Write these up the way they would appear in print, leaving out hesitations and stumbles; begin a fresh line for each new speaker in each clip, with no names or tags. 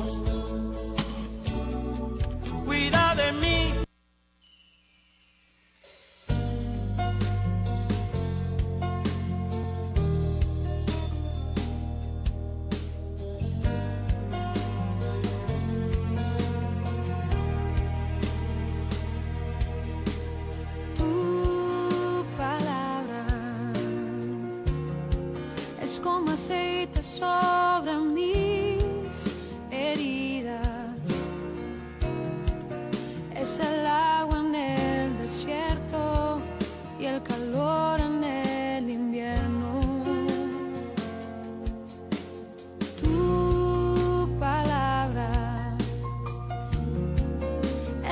Dios, cuida de mí.
Tu palabra es como aceite sobre mis heridas, es el agua en el desierto y el calor en el invierno. Tu palabra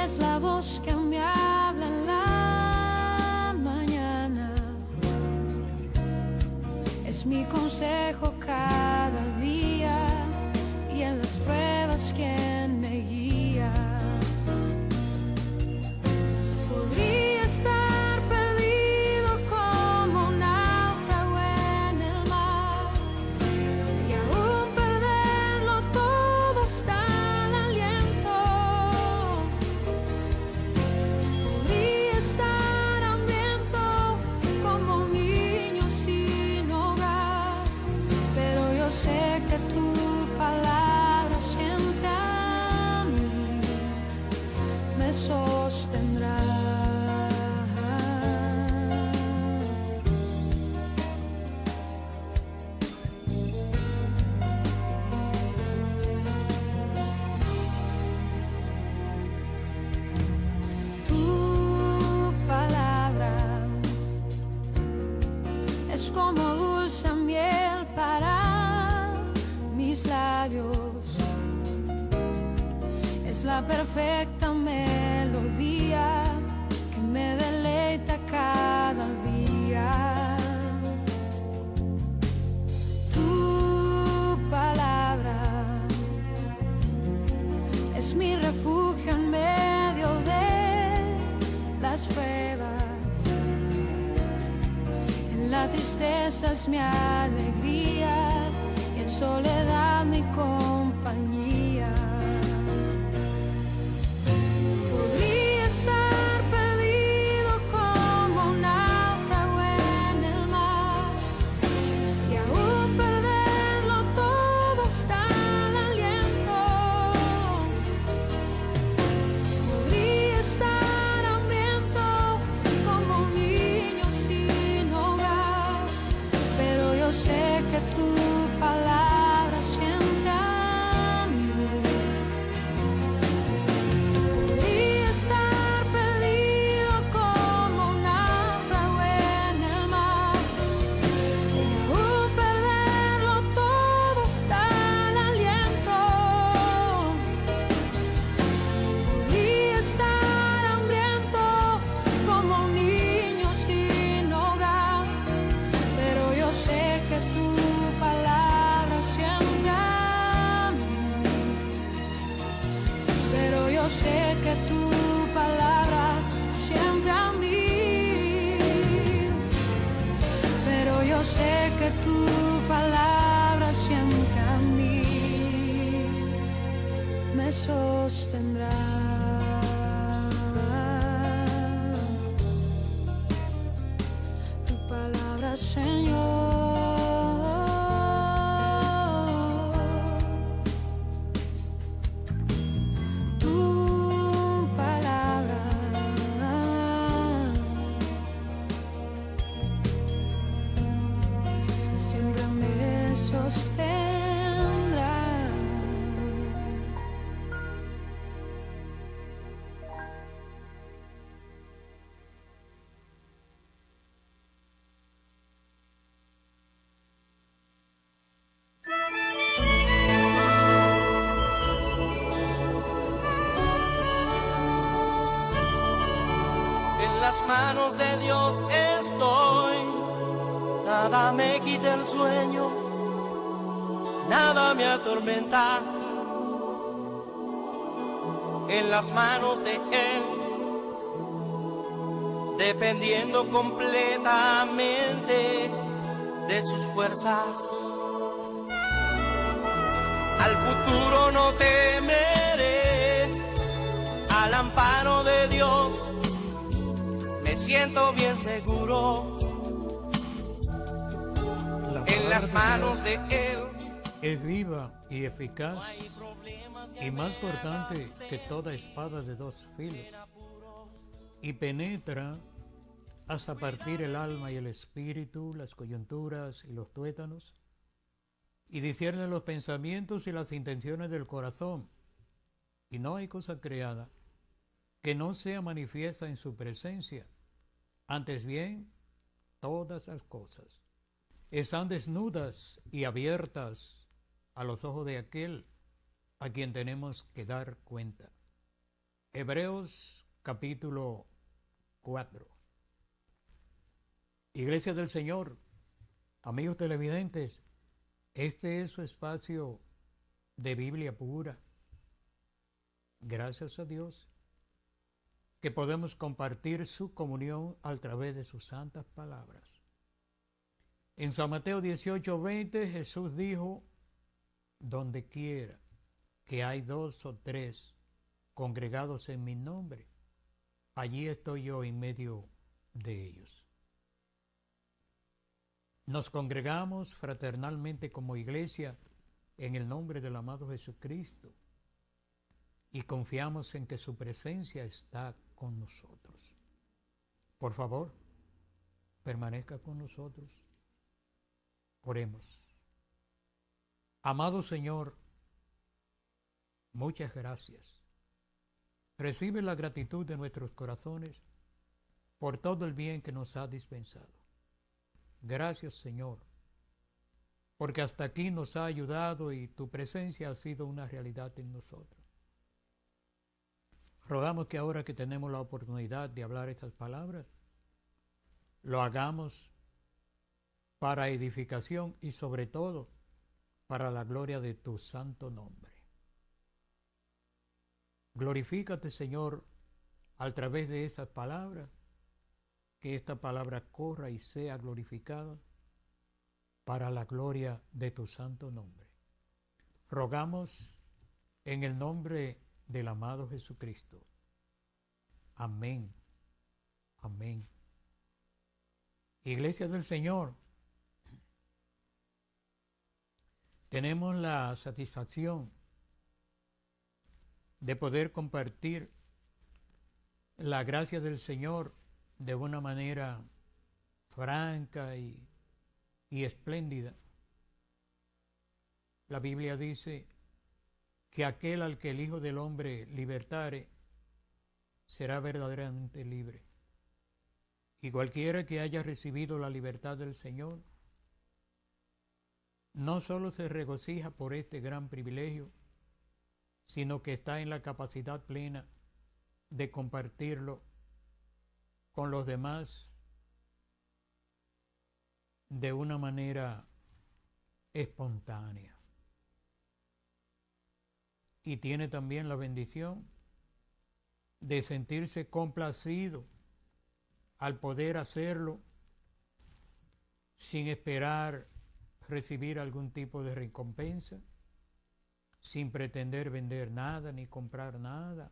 es la voz que me habla en la mañana, es mi consejo cada día y en las pruebas quien me guía. Podría estar perdido como un náufrago en el mar y aún perderlo todo hasta el aliento. Podría estar hambriento como un niño sin hogar, pero yo sé que tu palabra siempre a mí me sostendrá. Tu palabra es como dulce miel para mis labios, es la perfecta melodía que me deleita cada día. Tu palabra es mi refugio en medio de las pruebas, en la tristeza es mi alegría y en soledad mi compañía. Podría estar perdido como un náufrago en el mar y aún perderlo todo hasta el aliento. Podría estar hambriento como un niño sin hogar, pero yo sé que tu palabra siempre a mí. Podría estar perdido como un náufrago en el mar y aún perderlo todo hasta el aliento. Podría estar hambriento como un niño sin hogar, pero yo sé que tu palabra siempre a mí. Pero yo sé que tu palabra siempre a mí. Pero yo sé que tu palabra siempre a mí me sostendrá. Tu palabra, Señor. Tu palabra siempre me sostendrá.
En las manos de Dios estoy, nada me quita el sueño, nada me atormenta. En las manos de Él, dependiendo completamente de sus fuerzas. Al futuro no te siento bien seguro en las manos de Él.
Es viva y eficaz y más cortante que toda espada de dos filos, y penetra hasta partir el alma y el espíritu, las coyunturas y los tuétanos, y discierne los pensamientos y las intenciones del corazón. Y no hay cosa creada que no sea manifiesta en su presencia. Antes bien, todas las cosas están desnudas y abiertas a los ojos de aquel a quien tenemos que dar cuenta. Hebreos capítulo 4. Iglesia del Señor, amigos televidentes, este es su espacio de Biblia pura. Gracias a Dios que podemos compartir su comunión a través de sus santas palabras. En San Mateo 18:20 Jesús dijo: donde quiera que hay 2 o 3 congregados en mi nombre, allí estoy yo en medio de ellos. Nos congregamos fraternalmente como iglesia en el nombre del amado Jesucristo y confiamos en que su presencia está con nosotros. Por favor, permanezca con nosotros. Oremos. Amado Señor, muchas gracias. Recibe la gratitud de nuestros corazones por todo el bien que nos ha dispensado. Gracias, Señor, porque hasta aquí nos ha ayudado y tu presencia ha sido una realidad en nosotros. Rogamos que ahora que tenemos la oportunidad de hablar estas palabras, lo hagamos para edificación y sobre todo para la gloria de tu santo nombre. Glorifícate, Señor, a través de esas palabras, que esta palabra corra y sea glorificada para la gloria de tu santo nombre. Rogamos en el nombre del amado Jesucristo. Amén. Amén. Iglesia del Señor, tenemos la satisfacción de poder compartir la gracia del Señor de una manera franca y espléndida. La Biblia dice que aquel al que el Hijo del Hombre libertare será verdaderamente libre. Y cualquiera que haya recibido la libertad del Señor no solo se regocija por este gran privilegio, sino que está en la capacidad plena de compartirlo con los demás de una manera espontánea. Y tiene también la bendición de sentirse complacido al poder hacerlo sin esperar recibir algún tipo de recompensa, sin pretender vender nada ni comprar nada,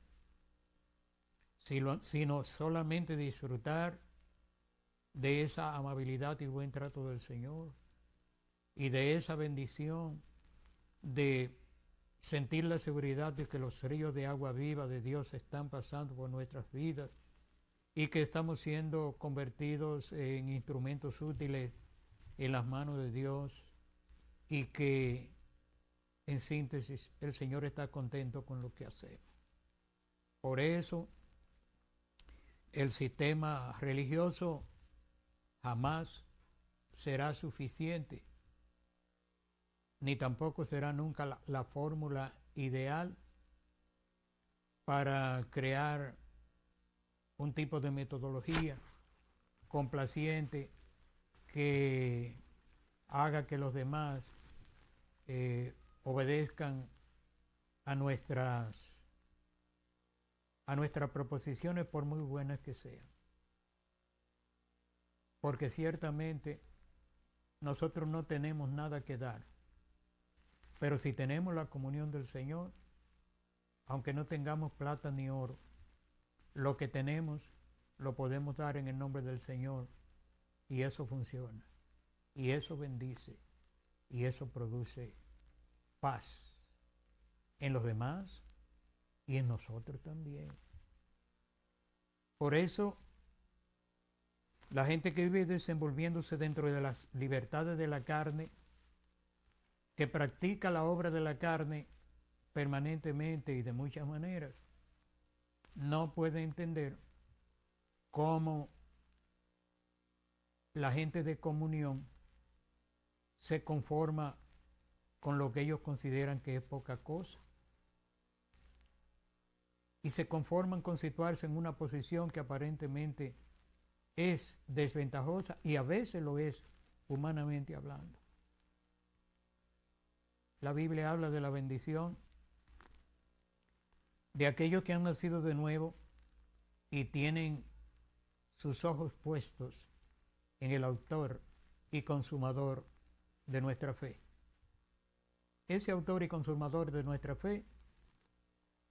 sino solamente disfrutar de esa amabilidad y buen trato del Señor y de esa bendición de sentir la seguridad de que los ríos de agua viva de Dios están pasando por nuestras vidas y que estamos siendo convertidos en instrumentos útiles en las manos de Dios y que, en síntesis, el Señor está contento con lo que hacemos. Por eso, el sistema religioso jamás será suficiente, ni tampoco será nunca la fórmula ideal para crear un tipo de metodología complaciente que haga que los demás obedezcan a nuestras proposiciones, por muy buenas que sean. Porque ciertamente nosotros no tenemos nada que dar, pero si tenemos la comunión del Señor, aunque no tengamos plata ni oro, lo que tenemos lo podemos dar en el nombre del Señor y eso funciona, y eso bendice, y eso produce paz en los demás y en nosotros también. Por eso, la gente que vive desenvolviéndose dentro de las libertades de la carne, que practica la obra de la carne permanentemente y de muchas maneras, no puede entender cómo la gente de comunión se conforma con lo que ellos consideran que es poca cosa y se conforman con situarse en una posición que aparentemente es desventajosa y a veces lo es humanamente hablando. La Biblia habla de la bendición de aquellos que han nacido de nuevo y tienen sus ojos puestos en el autor y consumador de nuestra fe. Ese autor y consumador de nuestra fe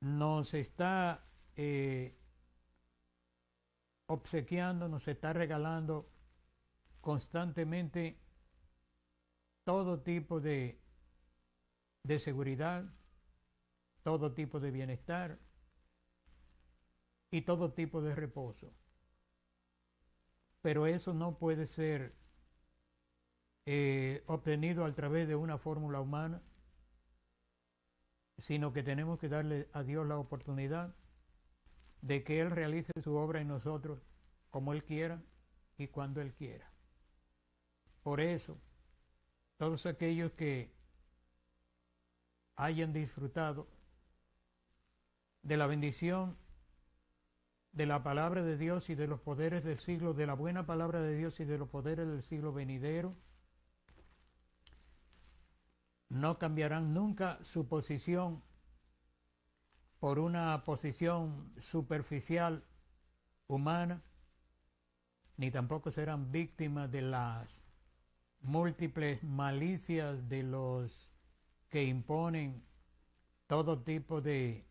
nos está obsequiando, nos está regalando constantemente todo tipo de seguridad, todo tipo de bienestar y todo tipo de reposo. Pero eso no puede ser obtenido a través de una fórmula humana, sino que tenemos que darle a Dios la oportunidad de que Él realice su obra en nosotros como Él quiera y cuando Él quiera. Por eso, todos aquellos que hayan disfrutado de la bendición de la palabra de Dios y de los poderes del siglo, de la buena palabra de Dios y de los poderes del siglo venidero, no cambiarán nunca su posición por una posición superficial humana, ni tampoco serán víctimas de las múltiples malicias de los que imponen todo tipo de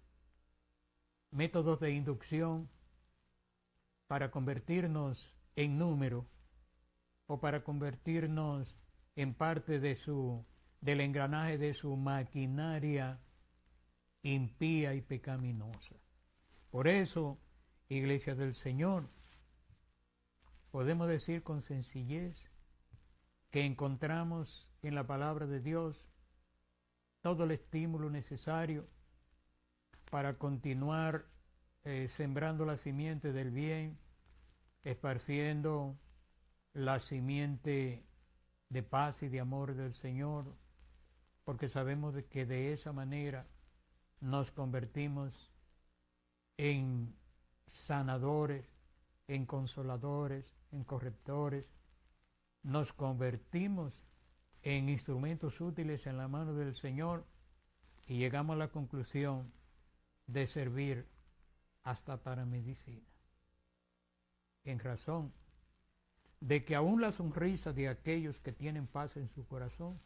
métodos de inducción para convertirnos en número o para convertirnos en parte del engranaje de su maquinaria impía y pecaminosa. Por eso, Iglesia del Señor, podemos decir con sencillez que encontramos en la palabra de Dios todo el estímulo necesario para continuar sembrando la simiente del bien, esparciendo la simiente de paz y de amor del Señor, porque sabemos que de esa manera nos convertimos en sanadores, en consoladores, en correctores, nos convertimos en instrumentos útiles en la mano del Señor y llegamos a la conclusión de servir hasta para medicina, en razón de que aún la sonrisa de aquellos que tienen paz en su corazón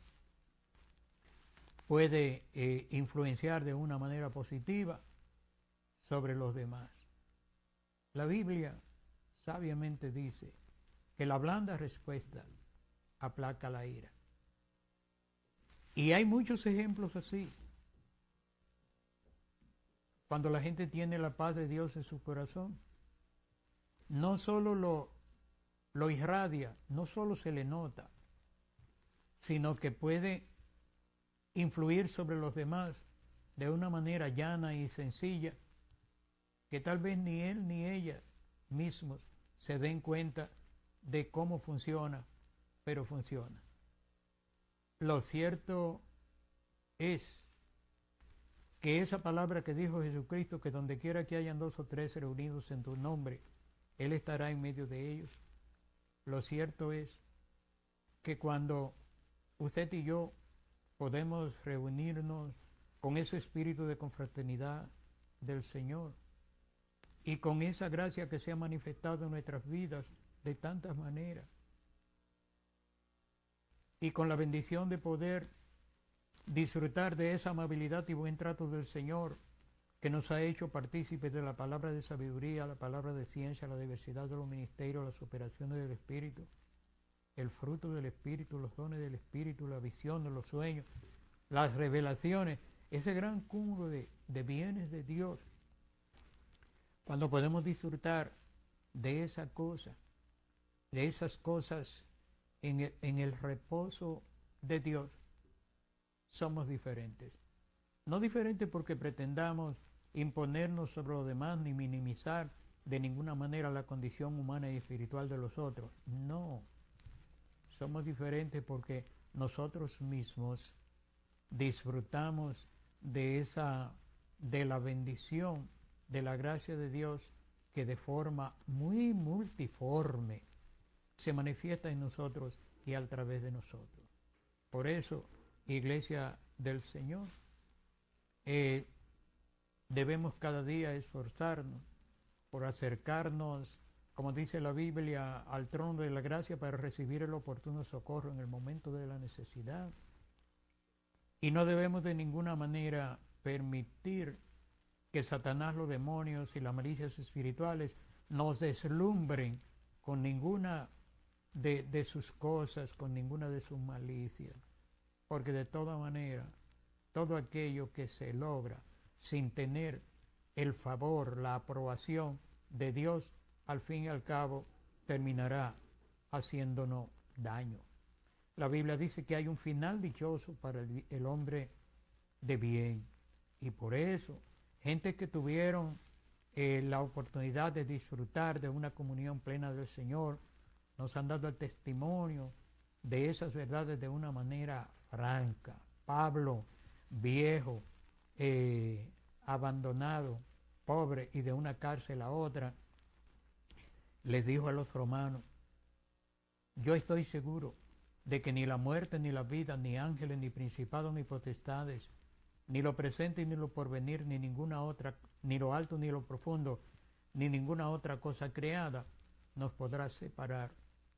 puede influenciar de una manera positiva sobre los demás. La Biblia sabiamente dice que la blanda respuesta aplaca la ira. Y hay muchos ejemplos así. Cuando la gente tiene la paz de Dios en su corazón, no solo lo irradia, no solo se le nota, sino que puede influir sobre los demás de una manera llana y sencilla, que tal vez ni él ni ella mismos se den cuenta de cómo funciona, pero funciona. Lo cierto es que esa palabra que dijo Jesucristo, que donde quiera que hayan 2 o 3 reunidos en tu nombre, Él estará en medio de ellos. Lo cierto es que cuando usted y yo podemos reunirnos con ese espíritu de confraternidad del Señor y con esa gracia que se ha manifestado en nuestras vidas de tantas maneras, y con la bendición de poder disfrutar de esa amabilidad y buen trato del Señor que nos ha hecho partícipes de la palabra de sabiduría, la palabra de ciencia, la diversidad de los ministerios, las operaciones del Espíritu, el fruto del Espíritu, los dones del Espíritu, la visión de los sueños, las revelaciones, ese gran cúmulo de bienes de Dios. Cuando podemos disfrutar de esa cosa, de esas cosas en el reposo de Dios, somos diferentes. No diferentes porque pretendamos imponernos sobre los demás ni minimizar de ninguna manera la condición humana y espiritual de los otros. No. Somos diferentes porque nosotros mismos disfrutamos de la bendición, de la gracia de Dios que de forma muy multiforme se manifiesta en nosotros y a través de nosotros. Por eso, Iglesia del Señor, debemos cada día esforzarnos por acercarnos, como dice la Biblia, al trono de la gracia para recibir el oportuno socorro en el momento de la necesidad. Y no debemos de ninguna manera permitir que Satanás, los demonios y las malicias espirituales nos deslumbren con ninguna de sus cosas, con ninguna de sus malicias. Porque de toda manera, todo aquello que se logra sin tener el favor, la aprobación de Dios, al fin y al cabo terminará haciéndonos daño. La Biblia dice que hay un final dichoso para el hombre de bien. Y por eso, gente que tuvieron la oportunidad de disfrutar de una comunión plena del Señor, nos han dado el testimonio de esas verdades de una manera franca. Pablo, viejo, abandonado, pobre y de una cárcel a otra, les dijo a los romanos: yo estoy seguro de que ni la muerte, ni la vida, ni ángeles, ni principados, ni potestades, ni lo presente, ni lo porvenir, ni ninguna otra, ni lo alto, ni lo profundo, ni ninguna otra cosa creada nos podrá separar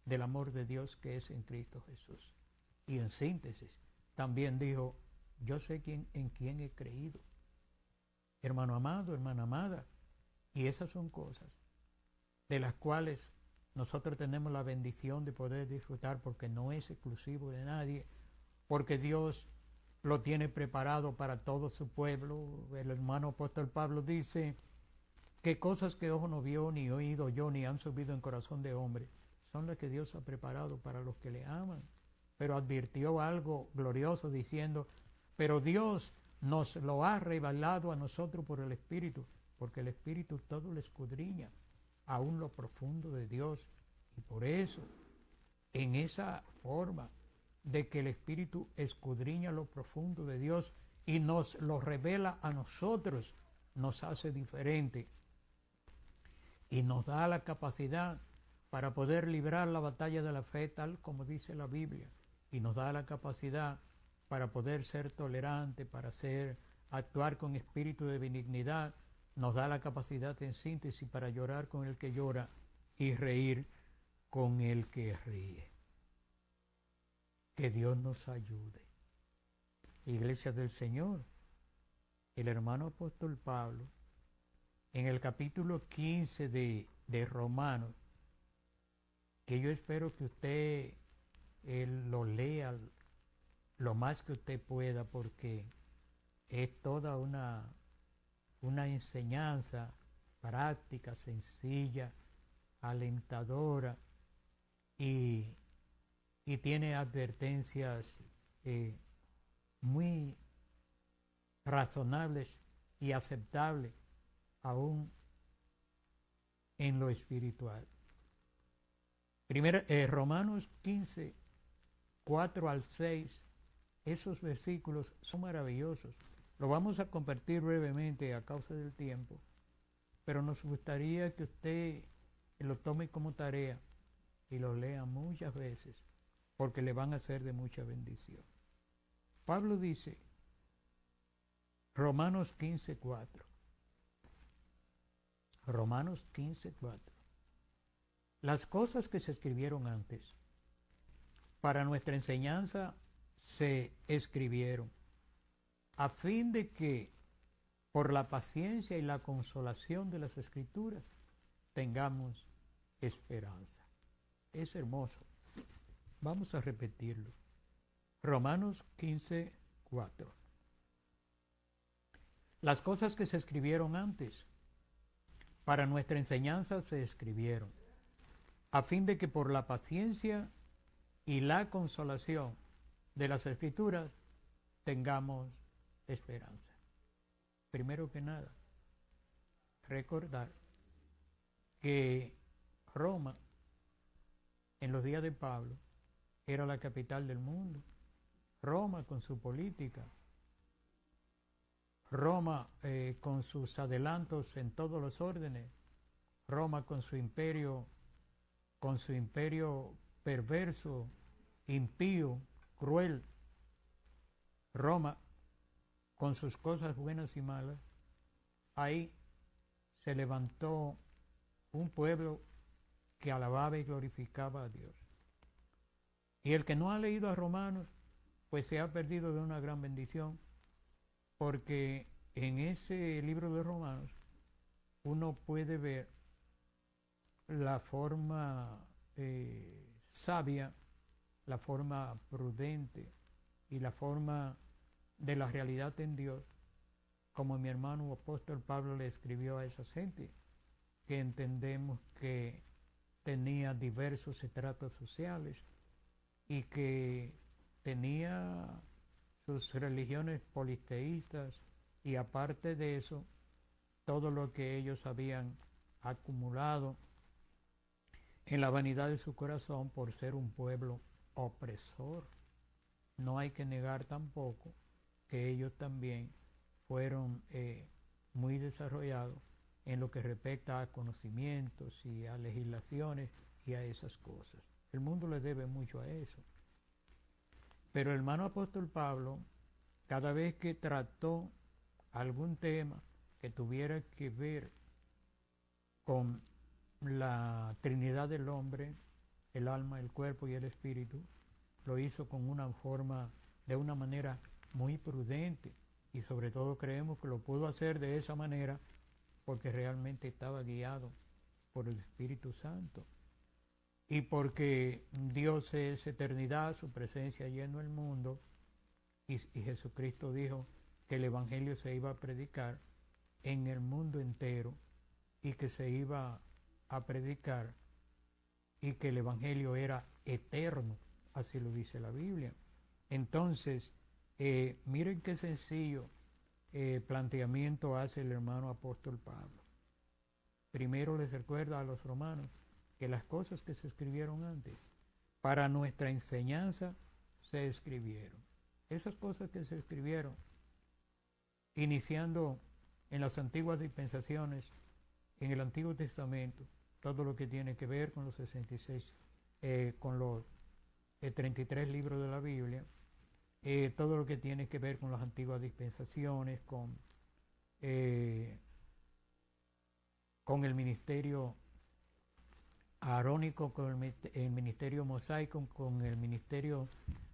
del amor de Dios que es en Cristo Jesús. Y en síntesis, también dijo: yo sé en quién he creído. Hermano amado, hermana amada, y esas son cosas de las cuales nosotros tenemos la bendición de poder disfrutar, porque no es exclusivo de nadie, porque Dios lo tiene preparado para todo su pueblo. El hermano apóstol Pablo dice que cosas que ojo no vio, ni oído yo, ni han subido en corazón de hombre, son las que Dios ha preparado para los que le aman. Pero advirtió algo glorioso diciendo: pero Dios nos lo ha revelado a nosotros por el Espíritu, porque el Espíritu todo lo escudriña, aún lo profundo de Dios. Y por eso, en esa forma de que el Espíritu escudriña lo profundo de Dios y nos lo revela a nosotros, nos hace diferente y nos da la capacidad para poder librar la batalla de la fe, tal como dice la Biblia, y nos da la capacidad para poder ser tolerante, para actuar con espíritu de benignidad, nos da la capacidad en síntesis para llorar con el que llora y reír con el que ríe. Que Dios nos ayude. Iglesia del Señor, el hermano apóstol Pablo, en el capítulo 15 de Romanos, que yo espero que usted lo lea lo más que usted pueda, porque es toda una enseñanza práctica, sencilla, alentadora, y tiene advertencias muy razonables y aceptables aún en lo espiritual. Primero, Romanos 15, 4 al 6, esos versículos son maravillosos. Lo vamos a compartir brevemente a causa del tiempo, pero nos gustaría que usted lo tome como tarea y lo lea muchas veces, porque le van a ser de mucha bendición. Pablo dice, Romanos 15, 4. Romanos 15, 4. Las cosas que se escribieron antes, para nuestra enseñanza se escribieron, a fin de que por la paciencia y la consolación de las Escrituras, tengamos esperanza. Es hermoso. Vamos a repetirlo. Romanos 15:4. Las cosas que se escribieron antes, para nuestra enseñanza se escribieron, a fin de que por la paciencia y la consolación de las Escrituras tengamos esperanza. Primero que nada, recordar que Roma, en los días de Pablo, era la capital del mundo. Roma con su política, Roma con sus adelantos en todos los órdenes, Roma con su imperio perverso, impío, cruel, Roma con sus cosas buenas y malas. Ahí se levantó un pueblo que alababa y glorificaba a Dios. Y el que no ha leído a Romanos, pues se ha perdido de una gran bendición, porque en ese libro de Romanos uno puede ver la forma sabia, la forma prudente y la forma de la realidad en Dios, como mi hermano apóstol Pablo le escribió a esa gente, que entendemos que tenía diversos estratos sociales y que tenía sus religiones politeístas, y aparte de eso, todo lo que ellos habían acumulado en la vanidad de su corazón por ser un pueblo opresor. No hay que negar tampoco que ellos también fueron muy desarrollados en lo que respecta a conocimientos y a legislaciones y a esas cosas. El mundo le debe mucho a eso. Pero el hermano apóstol Pablo, cada vez que trató algún tema que tuviera que ver con la Trinidad del hombre, el alma, el cuerpo y el espíritu, lo hizo con una forma, de una manera muy prudente, y sobre todo creemos que lo pudo hacer de esa manera porque realmente estaba guiado por el Espíritu Santo. Y porque Dios es eternidad, su presencia llena el mundo, y Jesucristo dijo que el Evangelio se iba a predicar en el mundo entero y que se iba a predicar y que el Evangelio era eterno, así lo dice la Biblia. Entonces, miren qué sencillo planteamiento hace el hermano apóstol Pablo. Primero les recuerda a los romanos que las cosas que se escribieron antes, para nuestra enseñanza se escribieron. Esas cosas que se escribieron, iniciando en las antiguas dispensaciones, en el Antiguo Testamento, todo lo que tiene que ver con los 66, con los 33 libros de la Biblia, todo lo que tiene que ver con las antiguas dispensaciones, con el ministerio arónico, con el ministerio mosaico, con el ministerio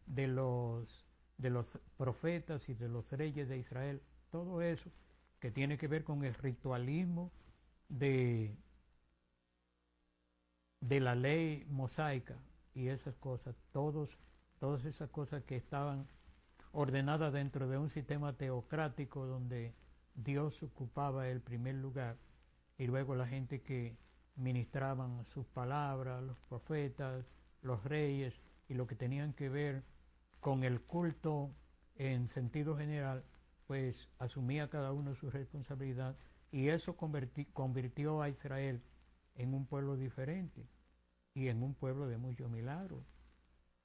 de los profetas y de los reyes de Israel, todo eso que tiene que ver con el ritualismo de la ley mosaica y esas cosas, todas esas cosas que estaban ordenadas dentro de un sistema teocrático donde Dios ocupaba el primer lugar, y luego la gente que ministraban sus palabras, los profetas, los reyes, y lo que tenían que ver con el culto en sentido general, pues asumía cada uno su responsabilidad, y eso convirtió a Israel en un pueblo diferente y en un pueblo de muchos milagros,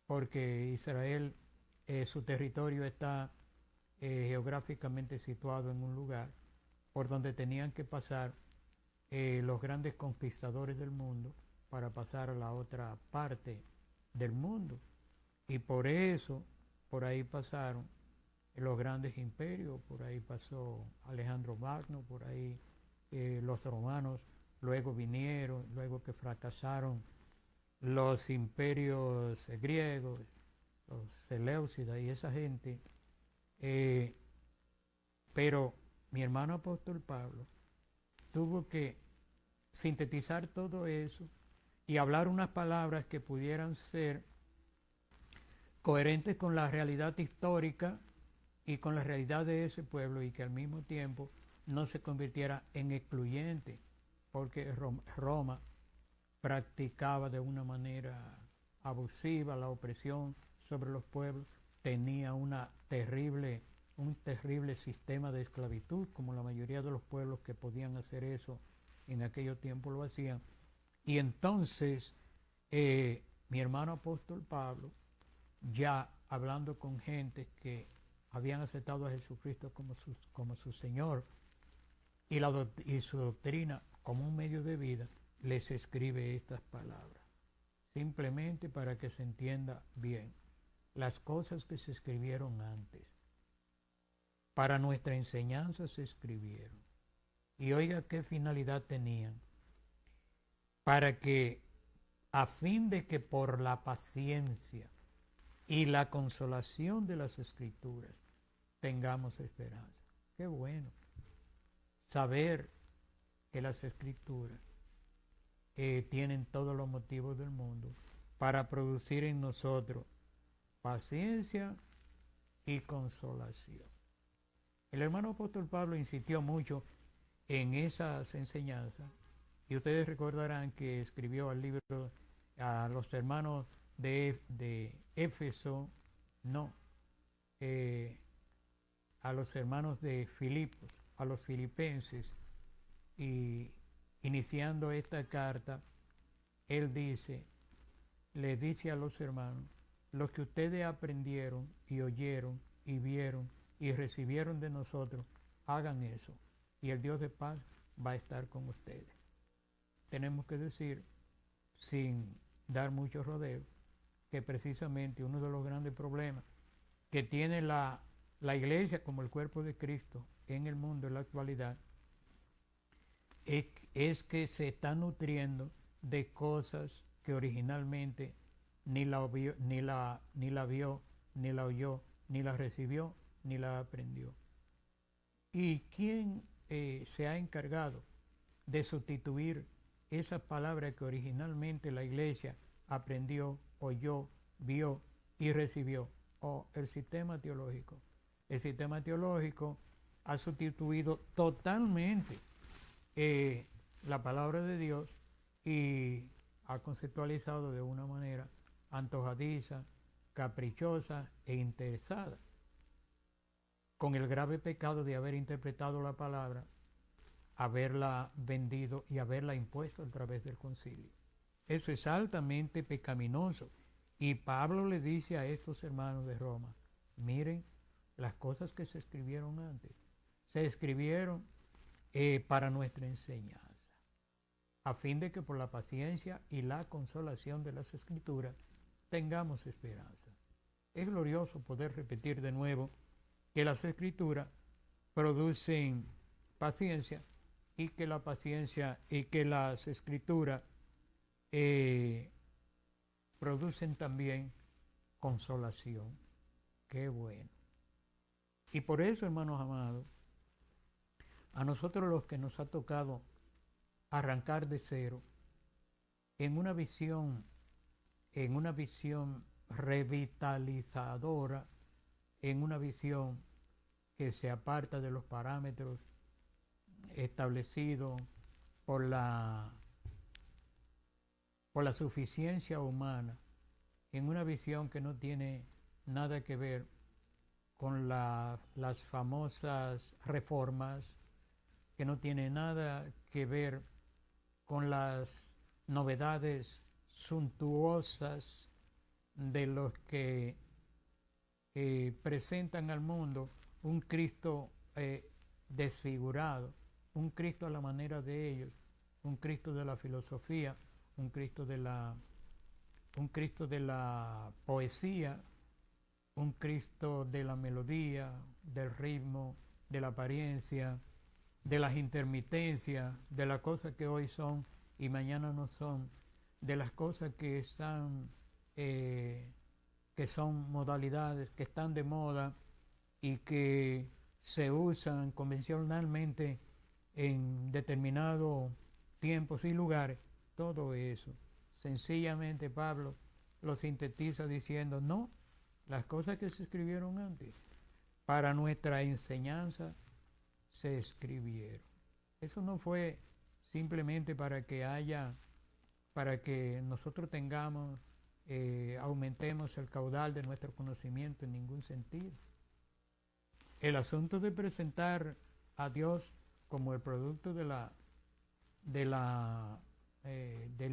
porque Israel, su territorio está geográficamente situado en un lugar por donde tenían que pasar los grandes conquistadores del mundo para pasar a la otra parte del mundo, y por eso por ahí pasaron los grandes imperios, por ahí pasó Alejandro Magno, por ahí los romanos luego vinieron, luego que fracasaron los imperios griegos, los Seleucidas y esa gente, pero mi hermano apóstol Pablo tuvo que sintetizar todo eso y hablar unas palabras que pudieran ser coherentes con la realidad histórica y con la realidad de ese pueblo, y que al mismo tiempo no se convirtiera en excluyente, porque Roma practicaba de una manera abusiva la opresión sobre los pueblos, tenía un terrible sistema de esclavitud, como la mayoría de los pueblos que podían hacer eso en aquellos tiempos lo hacían. Y entonces mi hermano apóstol Pablo, ya hablando con gente que habían aceptado a Jesucristo como su Señor y su doctrina como un medio de vida, les escribe estas palabras, simplemente para que se entienda bien. Las cosas que se escribieron antes, para nuestra enseñanza se escribieron. Y oiga qué finalidad tenían. Para que, a fin de que por la paciencia y la consolación de las Escrituras tengamos esperanza. Qué bueno saber que las Escrituras tienen todos los motivos del mundo para producir en nosotros paciencia y consolación. El hermano apóstol Pablo insistió mucho en esas enseñanzas, y ustedes recordarán que escribió el libro a los hermanos de Éfeso, a los hermanos de Filipos, a los filipenses, y iniciando esta carta, él les dice a los hermanos: lo que ustedes aprendieron y oyeron y vieron y recibieron de nosotros, hagan eso, y el Dios de paz va a estar con ustedes. Tenemos que decir, sin dar mucho rodeo, que precisamente uno de los grandes problemas que tiene la iglesia como el cuerpo de Cristo en el mundo en la actualidad es que se está nutriendo de cosas que originalmente ni la vio, ni la oyó, ni la recibió, ni la aprendió. ¿Y quién se ha encargado de sustituir esas palabras que originalmente la iglesia aprendió, oyó, vio y recibió? El sistema teológico. El sistema teológico ha sustituido totalmente la palabra de Dios y ha conceptualizado de una manera antojadiza, caprichosa e interesada, con el grave pecado de haber interpretado la palabra, haberla vendido y haberla impuesto a través del concilio. Eso es altamente pecaminoso. Y Pablo le dice a estos hermanos de Roma: miren, las cosas que se escribieron antes, se escribieron para nuestra enseñanza, a fin de que por la paciencia y la consolación de las Escrituras tengamos esperanza. Es glorioso poder repetir de nuevo que las Escrituras producen paciencia, y que la paciencia y que las Escrituras producen también consolación. Qué bueno. Y por eso, hermanos amados, a nosotros los que nos ha tocado arrancar de cero en una visión revitalizadora, en una visión que se aparta de los parámetros establecidos por la suficiencia humana, en una visión que no tiene nada que ver con las famosas reformas, que no tiene nada que ver con las novedades suntuosas de los que presentan al mundo un Cristo desfigurado, un Cristo a la manera de ellos, un Cristo de la filosofía, un Cristo de la poesía, un Cristo de la melodía, del ritmo, de la apariencia, de las intermitencias, de las cosas que hoy son y mañana no son, de las cosas que son modalidades, que están de moda y que se usan convencionalmente en determinados tiempos y lugares, todo eso. Sencillamente Pablo lo sintetiza diciendo, no, las cosas que se escribieron antes, para nuestra enseñanza se escribieron. Eso no fue simplemente para que nosotros tengamos, aumentemos el caudal de nuestro conocimiento en ningún sentido. El asunto de presentar a Dios como el producto del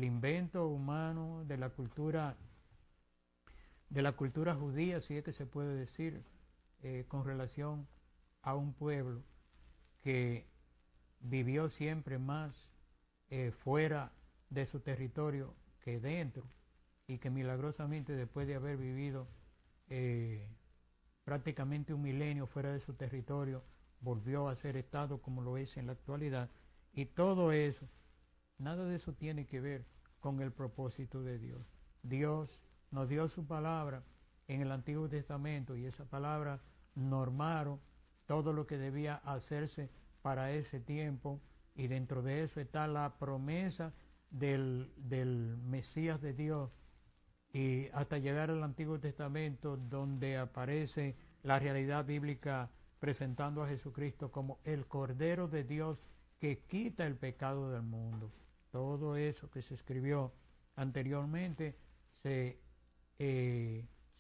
invento humano, de la cultura judía, si es que se puede decir, con relación a un pueblo que vivió siempre más fuera de su territorio que dentro, y que milagrosamente después de haber vivido prácticamente un milenio fuera de su territorio, volvió a ser Estado como lo es en la actualidad. Y todo eso, nada de eso tiene que ver con el propósito de Dios. Dios nos dio su palabra en el Antiguo Testamento, y esa palabra normaron todo lo que debía hacerse para ese tiempo, y dentro de eso está la promesa del Mesías de Dios, y hasta llegar al Antiguo Testamento, donde aparece la realidad bíblica presentando a Jesucristo como el Cordero de Dios que quita el pecado del mundo. Todo eso que se escribió anteriormente se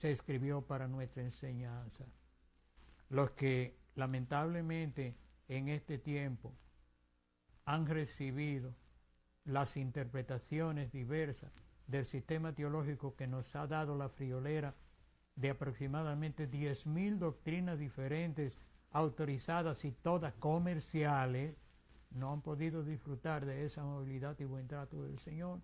escribió para nuestra enseñanza. Los que lamentablemente en este tiempo han recibido las interpretaciones diversas del sistema teológico que nos ha dado la friolera de aproximadamente 10.000 doctrinas diferentes, autorizadas y todas comerciales, no han podido disfrutar de esa amabilidad y buen trato del Señor.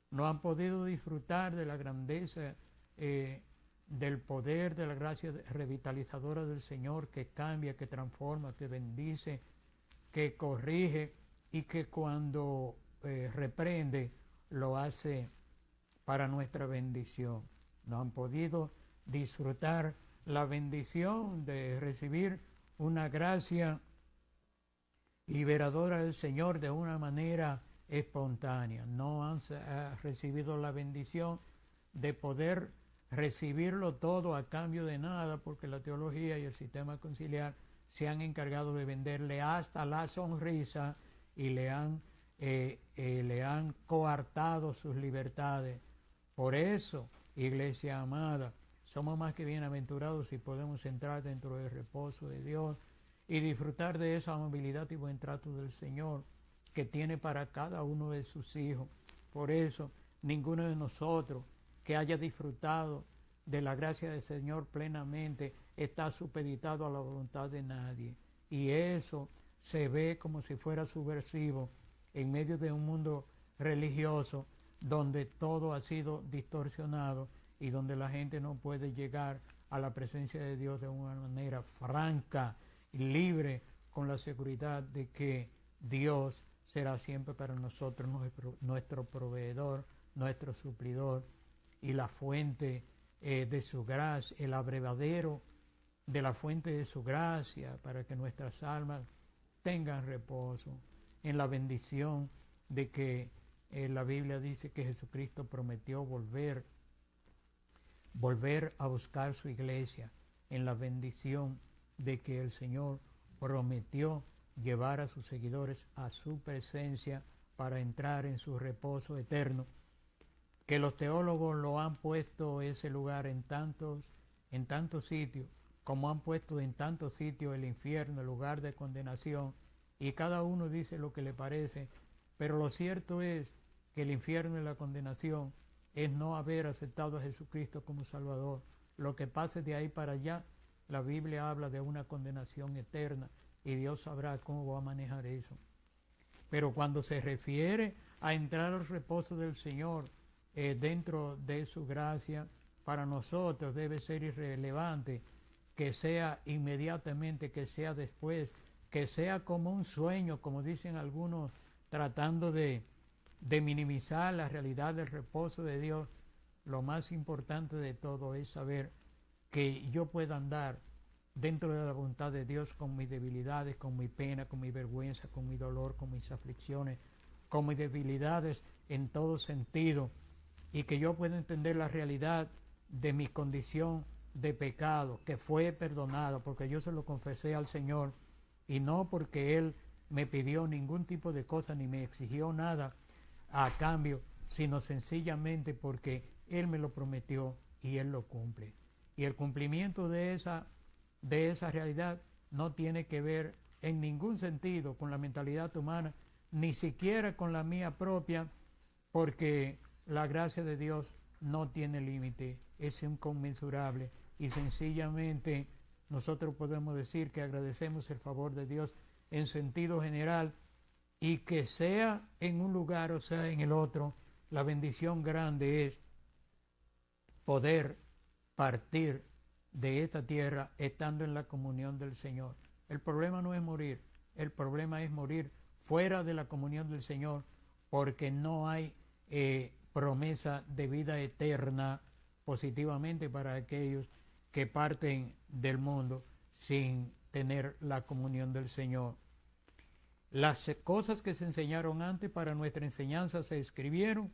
No han podido disfrutar de la grandeza, del poder, de la gracia revitalizadora del Señor, que cambia, que transforma, que bendice, que corrige, y que cuando reprende lo hace para nuestra bendición. No han podido disfrutar la bendición de recibir una gracia liberadora del Señor de una manera espontánea. No han recibido la bendición de poder recibirlo todo a cambio de nada, porque la teología y el sistema conciliar se han encargado de venderle hasta la sonrisa, y le han coartado sus libertades. Por eso, iglesia amada, somos más que bienaventurados si podemos entrar dentro del reposo de Dios y disfrutar de esa amabilidad y buen trato del Señor que tiene para cada uno de sus hijos. Por eso, ninguno de nosotros que haya disfrutado de la gracia del Señor plenamente está supeditado a la voluntad de nadie. Y eso se ve como si fuera subversivo en medio de un mundo religioso donde todo ha sido distorsionado y donde la gente no puede llegar a la presencia de Dios de una manera franca y libre, con la seguridad de que Dios será siempre para nosotros nuestro proveedor, nuestro suplidor y la fuente de su gracia, el abrevadero de la fuente de su gracia, para que nuestras almas tengan reposo en la bendición de que la Biblia dice que Jesucristo prometió volver a buscar su iglesia, en la bendición de que el Señor prometió llevar a sus seguidores a su presencia para entrar en su reposo eterno, que los teólogos lo han puesto ese lugar en tantos sitios, como han puesto en tantos sitios el infierno, el lugar de condenación, y cada uno dice lo que le parece, pero lo cierto es que el infierno y la condenación es no haber aceptado a Jesucristo como Salvador. Lo que pase de ahí para allá, la Biblia habla de una condenación eterna, y Dios sabrá cómo va a manejar eso. Pero cuando se refiere a entrar al reposo del Señor dentro de su gracia, para nosotros debe ser irrelevante que sea inmediatamente, que sea después, que sea como un sueño, como dicen algunos, tratando de minimizar la realidad del reposo de Dios. Lo más importante de todo es saber que yo pueda andar dentro de la voluntad de Dios, con mis debilidades, con mi pena, con mi vergüenza, con mi dolor, con mis aflicciones, con mis debilidades en todo sentido, y que yo pueda entender la realidad de mi condición de pecado, que fue perdonado, porque yo se lo confesé al Señor, y no porque Él me pidió ningún tipo de cosa, ni me exigió nada a cambio, sino sencillamente porque Él me lo prometió y Él lo cumple. Y el cumplimiento de esa realidad no tiene que ver en ningún sentido con la mentalidad humana, ni siquiera con la mía propia, porque la gracia de Dios no tiene límite, es inconmensurable, y sencillamente nosotros podemos decir que agradecemos el favor de Dios en sentido general, y que sea en un lugar o sea en el otro, la bendición grande es poder partir de esta tierra estando en la comunión del Señor. El problema no es morir, el problema es morir fuera de la comunión del Señor, porque no hay promesa de vida eterna positivamente para aquellos que parten del mundo sin tener la comunión del Señor. Las cosas que se enseñaron antes para nuestra enseñanza se escribieron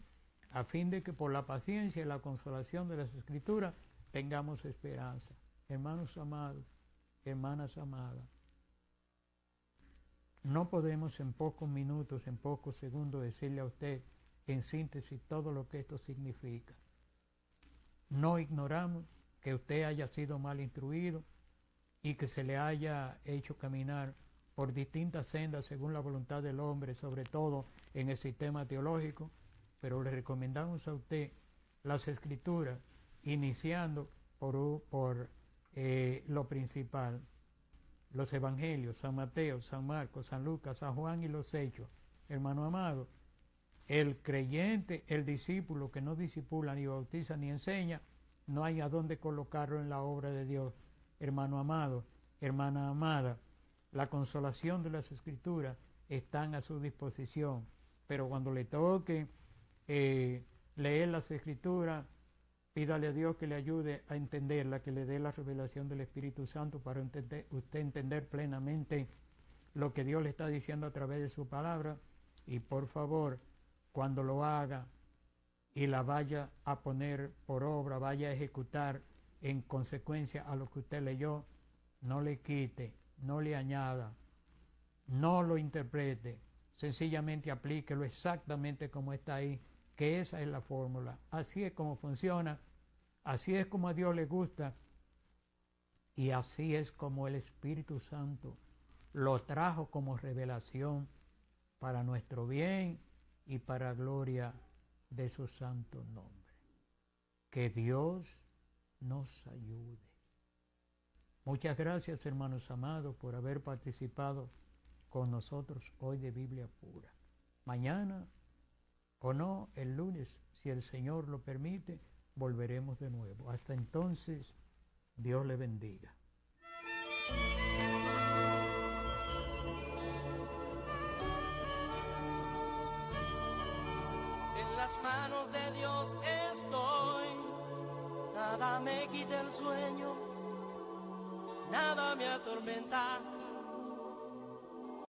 a fin de que por la paciencia y la consolación de las Escrituras tengamos esperanza. Hermanos amados, hermanas amadas, no podemos en pocos minutos, en pocos segundos decirle a usted en síntesis todo lo que esto significa. No ignoramos que usted haya sido mal instruido y que se le haya hecho caminar por distintas sendas según la voluntad del hombre, sobre todo en el sistema teológico, pero le recomendamos a usted las Escrituras, iniciando por lo principal, los Evangelios, San Mateo, San Marcos, San Lucas, San Juan y los Hechos. Hermano amado, el creyente, el discípulo que no discipula, ni bautiza, ni enseña, no hay a dónde colocarlo en la obra de Dios. Hermano amado, hermana amada, la consolación de las Escrituras están a su disposición, pero cuando le toque leer las Escrituras, pídale a Dios que le ayude a entenderla, que le dé la revelación del Espíritu Santo para usted entender plenamente lo que Dios le está diciendo a través de su palabra. Y por favor, cuando lo haga y la vaya a poner por obra, vaya a ejecutar en consecuencia a lo que usted leyó, no le quite, no le añada, no lo interprete, sencillamente aplíquelo exactamente como está ahí, que esa es la fórmula. Así es como funciona, así es como a Dios le gusta, y así es como el Espíritu Santo lo trajo como revelación para nuestro bien y para gloria de su santo nombre. Que Dios nos ayude. Muchas gracias, hermanos amados, por haber participado con nosotros hoy de Biblia Pura. Mañana, o no, el lunes, si el Señor lo permite, volveremos de nuevo. Hasta entonces, Dios le bendiga.
En las manos de Dios estoy, nada me quita el sueño, nada me atormenta.